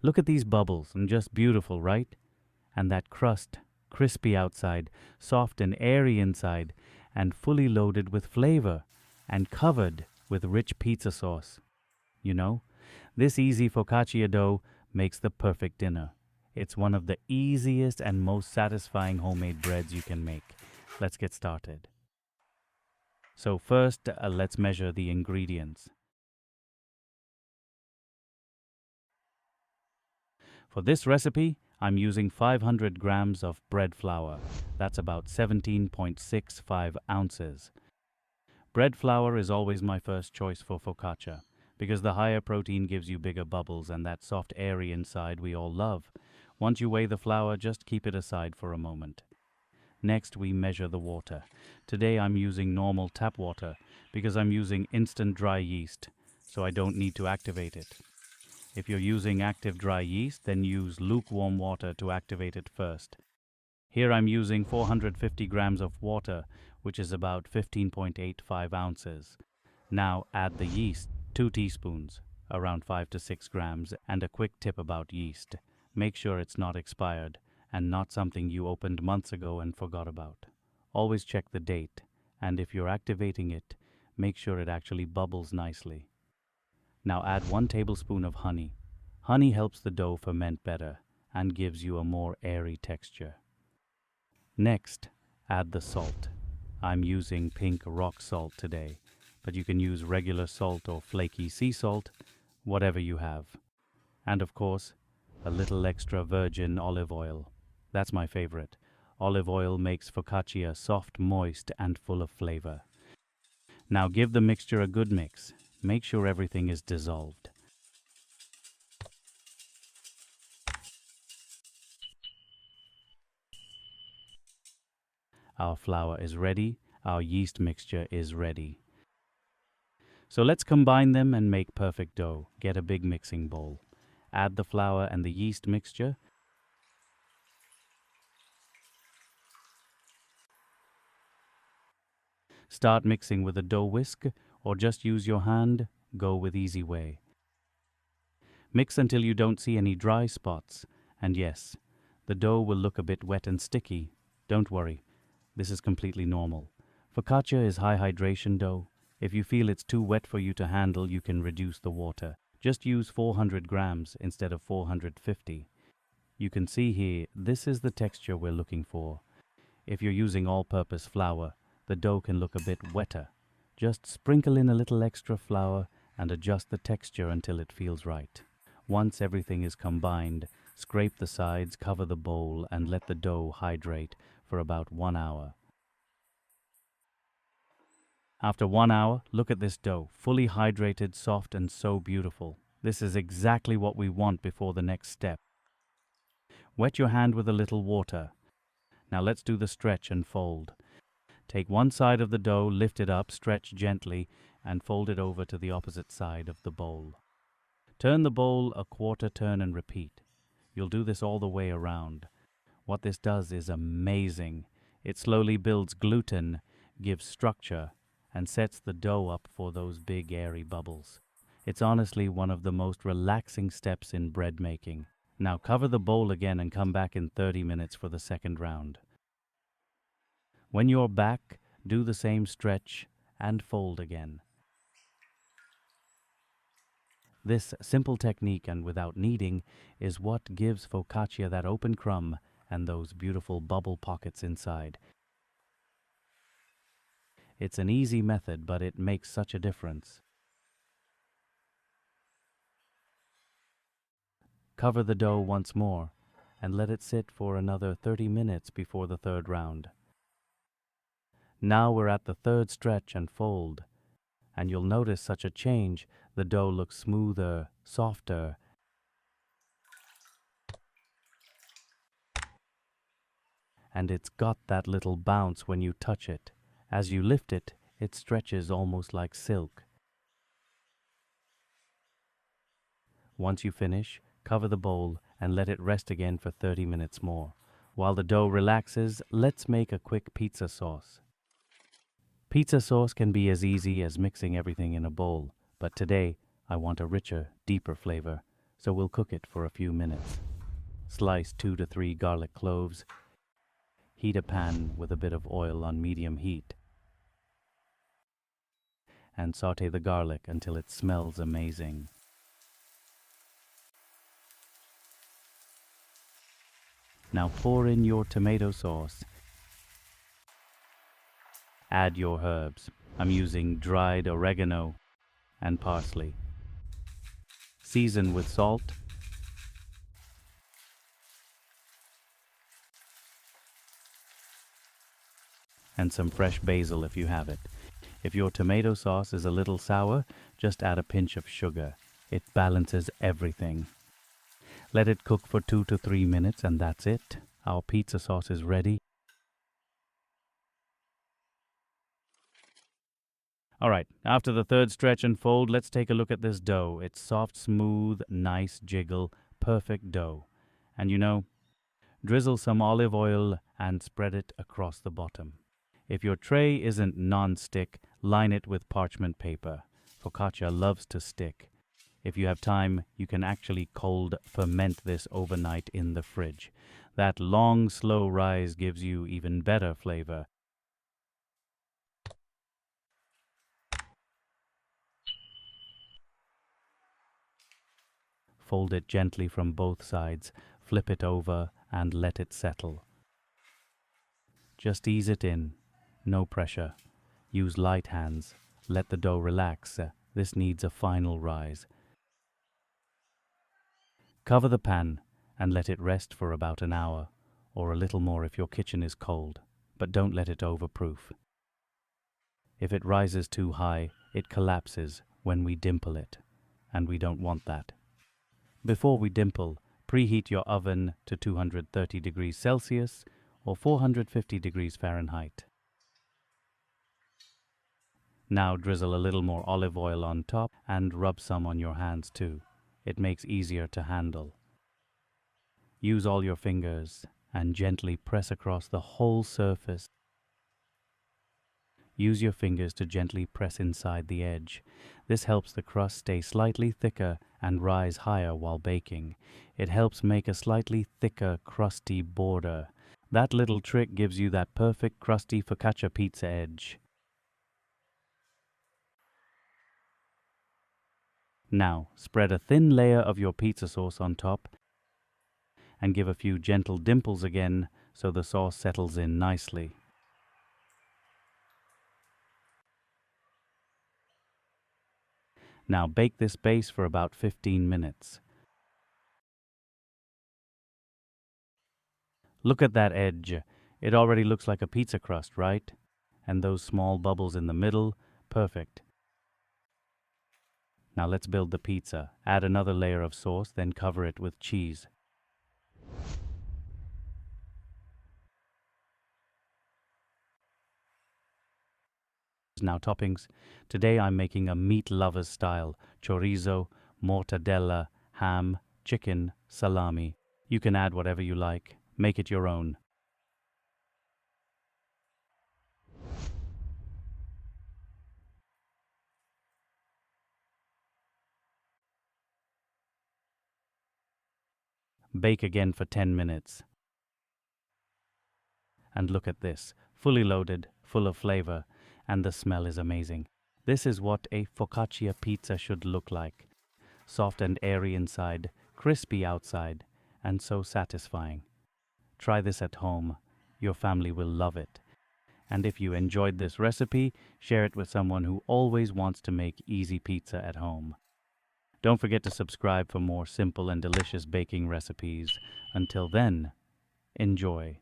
Look at these bubbles, and just beautiful, right? And that crust, crispy outside, soft and airy inside, and fully loaded with flavor, and covered with rich pizza sauce. You know, this easy focaccia dough makes the perfect dinner. It's one of the easiest and most satisfying homemade breads you can make. Let's get started. So first, let's measure the ingredients. For this recipe, I'm using 500 grams of bread flour. That's about 17.65 ounces. Bread flour is always my first choice for focaccia, because the higher protein gives you bigger bubbles and that soft airy inside we all love. Once you weigh the flour, just keep it aside for a moment. Next, we measure the water. Today I'm using normal tap water because I'm using instant dry yeast, so I don't need to activate it. If you're using active dry yeast, then use lukewarm water to activate it first. Here I'm using 450 grams of water, which is about 15.85 ounces. Now add the yeast, 2 teaspoons, around 5 to 6 grams, and a quick tip about yeast. Make sure it's not expired and not something you opened months ago and forgot about. Always check the date, and if you're activating it, make sure it actually bubbles nicely. Now add 1 tablespoon of honey. Honey helps the dough ferment better and gives you a more airy texture. Next, add the salt. I'm using pink rock salt today, but you can use regular salt or flaky sea salt, whatever you have. And of course, a little extra virgin olive oil. That's my favorite. Olive oil makes focaccia soft, moist, and full of flavor. Now give the mixture a good mix. Make sure everything is dissolved. Our flour is ready. Our yeast mixture is ready. So let's combine them and make perfect dough. Get a big mixing bowl. Add the flour and the yeast mixture. Start mixing with a dough whisk or just use your hand. Go with easy way. Mix until you don't see any dry spots. And yes, the dough will look a bit wet and sticky. Don't worry, this is completely normal. Focaccia is high hydration dough. If you feel it's too wet for you to handle, you can reduce the water. Just use 400 grams instead of 450. You can see here, this is the texture we're looking for. If you're using all-purpose flour, the dough can look a bit wetter. Just sprinkle in a little extra flour and adjust the texture until it feels right. Once everything is combined, scrape the sides, cover the bowl, and let the dough hydrate for about 1 hour. After 1 hour, look at this dough, fully hydrated, soft, and so beautiful. This is exactly what we want before the next step. Wet your hand with a little water. Now let's do the stretch and fold. Take one side of the dough, lift it up, stretch gently, and fold it over to the opposite side of the bowl. Turn the bowl a quarter turn and repeat. You'll do this all the way around. What this does is amazing. It slowly builds gluten, gives structure, and sets the dough up for those big airy bubbles. It's honestly one of the most relaxing steps in bread making. Now cover the bowl again and come back in 30 minutes for the second round. When you're back, do the same stretch and fold again. This simple technique and without kneading is what gives focaccia that open crumb and those beautiful bubble pockets inside. It's an easy method, but it makes such a difference. Cover the dough once more and let it sit for another 30 minutes before the third round. Now we're at the third stretch and fold, and you'll notice such a change. The dough looks smoother, softer, and it's got that little bounce when you touch it. As you lift it, it stretches almost like silk. Once you finish, cover the bowl and let it rest again for 30 minutes more. While the dough relaxes, let's make a quick pizza sauce. Pizza sauce can be as easy as mixing everything in a bowl, but today I want a richer, deeper flavor. so we'll cook it for a few minutes. Slice 2 to 3 garlic cloves. Heat a pan with a bit of oil on medium heat. And saute the garlic until it smells amazing. Now pour in your tomato sauce. Add your herbs. I'm using dried oregano and parsley. Season with salt and some fresh basil if you have it. If your tomato sauce is a little sour, just add a pinch of sugar. It balances everything. Let it cook for 2 to 3 minutes and that's it. Our pizza sauce is ready. Alright, after the third stretch and fold, let's take a look at this dough. It's soft, smooth, nice jiggle, perfect dough. And you know, drizzle some olive oil and spread it across the bottom. If your tray isn't non-stick, line it with parchment paper. Focaccia loves to stick. If you have time, you can actually cold ferment this overnight in the fridge. That long, slow rise gives you even better flavor. Fold it gently from both sides, flip it over, and let it settle. Just ease it in. No pressure. Use light hands. Let the dough relax. This needs a final rise. Cover the pan and let it rest for about an hour, or a little more if your kitchen is cold, but don't let it overproof. If it rises too high, it collapses when we dimple it, and we don't want that. Before we dimple, preheat your oven to 230 degrees Celsius or 450 degrees Fahrenheit. Now drizzle a little more olive oil on top and rub some on your hands too. It makes easier to handle. Use all your fingers and gently press across the whole surface. Use your fingers to gently press inside the edge. This helps the crust stay slightly thicker and rise higher while baking. It helps make a slightly thicker, crusty border. That little trick gives you that perfect crusty focaccia pizza edge. Now, spread a thin layer of your pizza sauce on top and give a few gentle dimples again so the sauce settles in nicely. Now bake this base for about 15 minutes. Look at that edge. It already looks like a pizza crust, right? And those small bubbles in the middle, perfect. Now let's build the pizza. Add another layer of sauce, then cover it with cheese. Now toppings. Today I'm making a meat lover's style. Chorizo, mortadella, ham, chicken, salami. You can add whatever you like. Make it your own. Bake again for 10 minutes. And look at this, fully loaded, full of flavor, and the smell is amazing. This is what a focaccia pizza should look like. Soft and airy inside, crispy outside, and so satisfying. Try this at home. Your family will love it. And if you enjoyed this recipe, share it with someone who always wants to make easy pizza at home. Don't forget to subscribe for more simple and delicious baking recipes. Until then, enjoy.